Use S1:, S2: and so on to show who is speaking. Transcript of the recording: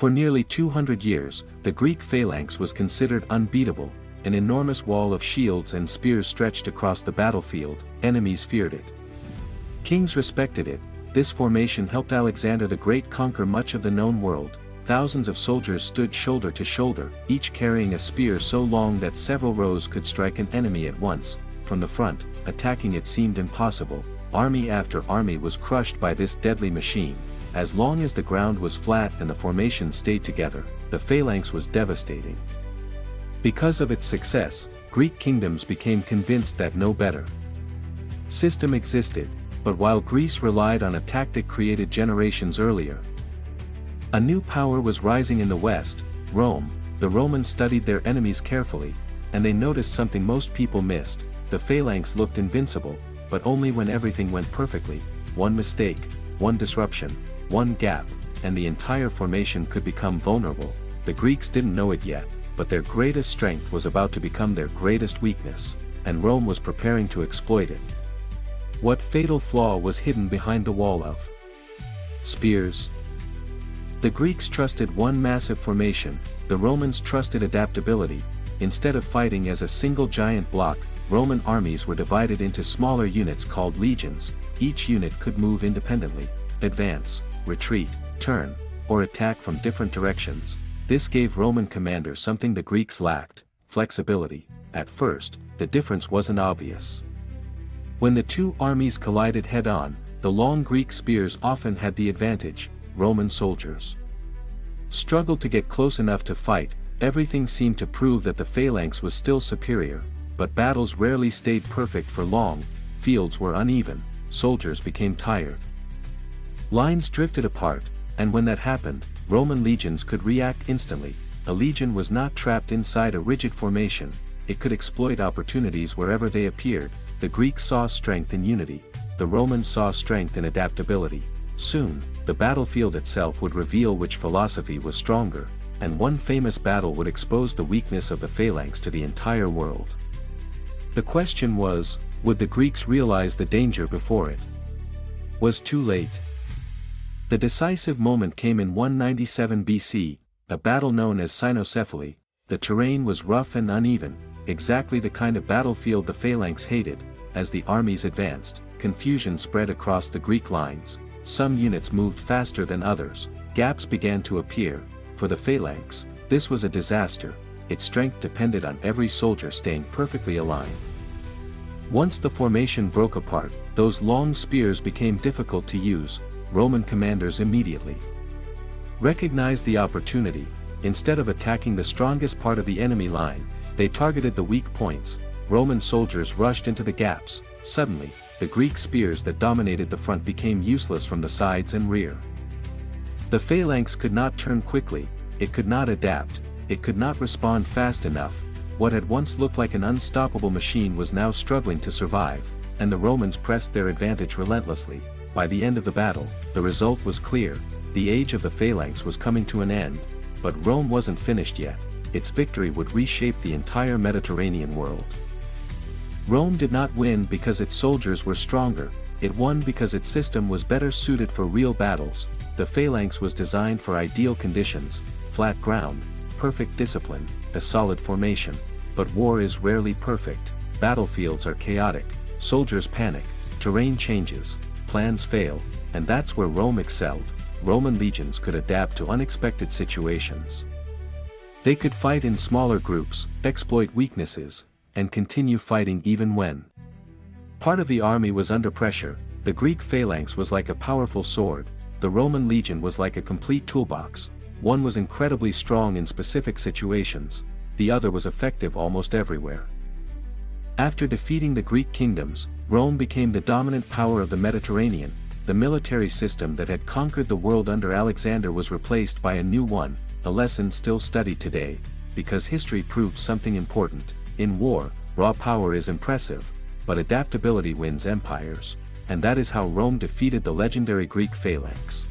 S1: For nearly 200 years, the Greek phalanx was considered unbeatable, an enormous wall of shields and spears stretched across the battlefield. Enemies feared it. Kings respected it. This formation helped Alexander the Great conquer much of the known world. Thousands of soldiers stood shoulder to shoulder, each carrying a spear so long that several rows could strike an enemy at once. From the front, attacking it seemed impossible. Army after army was crushed by this deadly machine. As long as the ground was flat and the formation stayed together, the phalanx was devastating. Because of its success, Greek kingdoms became convinced that no better system existed. But while Greece relied on a tactic created generations earlier, a new power was rising in the west, Rome. The Romans studied their enemies carefully, and they noticed something most people missed. The phalanx looked invincible, but only when everything went perfectly. One mistake, one disruption, one gap, and the entire formation could become vulnerable. The Greeks didn't know it yet, but their greatest strength was about to become their greatest weakness, and Rome was preparing to exploit it. What fatal flaw was hidden behind the wall of spears? The Greeks trusted one massive formation, the Romans trusted adaptability. Instead of fighting as a single giant block, Roman armies were divided into smaller units called legions. Each unit could move independently, advance, retreat, turn, or attack from different directions. This gave Roman commanders something the Greeks lacked: flexibility. At first, the difference wasn't obvious. When the two armies collided head-on, the long Greek spears often had the advantage. Roman soldiers struggled to get close enough to fight. Everything seemed to prove that the phalanx was still superior, but battles rarely stayed perfect for long. Fields were uneven, soldiers became tired, lines drifted apart, and when that happened, Roman legions could react instantly. A legion was not trapped inside a rigid formation, it could exploit opportunities wherever they appeared. The Greeks saw strength in unity, the Romans saw strength in adaptability. Soon, the battlefield itself would reveal which philosophy was stronger, and one famous battle would expose the weakness of the phalanx to the entire world. The question was, would the Greeks realize the danger before it was too late? The decisive moment came in 197 BC, a battle known as Cynocephaly. The terrain was rough and uneven, exactly the kind of battlefield the phalanx hated. As the armies advanced, confusion spread across the Greek lines. Some units moved faster than others, gaps began to appear. For the phalanx, this was a disaster. Its strength depended on every soldier staying perfectly aligned. Once the formation broke apart, those long spears became difficult to use. Roman commanders immediately recognized the opportunity. Instead of attacking the strongest part of the enemy line, they targeted the weak points. Roman soldiers rushed into the gaps. Suddenly, the Greek spears that dominated the front became useless from the sides and rear. The phalanx could not turn quickly, it could not adapt, it could not respond fast enough. What had once looked like an unstoppable machine was now struggling to survive, and the Romans pressed their advantage relentlessly. By the end of the battle, the result was clear: the age of the phalanx was coming to an end. But Rome wasn't finished yet. Its victory would reshape the entire Mediterranean world. Rome did not win because its soldiers were stronger, it won because its system was better suited for real battles. The phalanx was designed for ideal conditions: flat ground, perfect discipline, a solid formation. But war is rarely perfect. Battlefields are chaotic, soldiers panic, terrain changes, plans fail, and that's where Rome excelled. Roman legions could adapt to unexpected situations. They could fight in smaller groups, exploit weaknesses, and continue fighting even when part of the army was under pressure. The Greek phalanx was like a powerful sword, the Roman legion was like a complete toolbox. One was incredibly strong in specific situations, the other was effective almost everywhere. After defeating the Greek kingdoms, Rome became the dominant power of the Mediterranean. The military system that had conquered the world under Alexander was replaced by a new one, a lesson still studied today, because history proved something important. In war, raw power is impressive, but adaptability wins empires, and that is how Rome defeated the legendary Greek phalanx.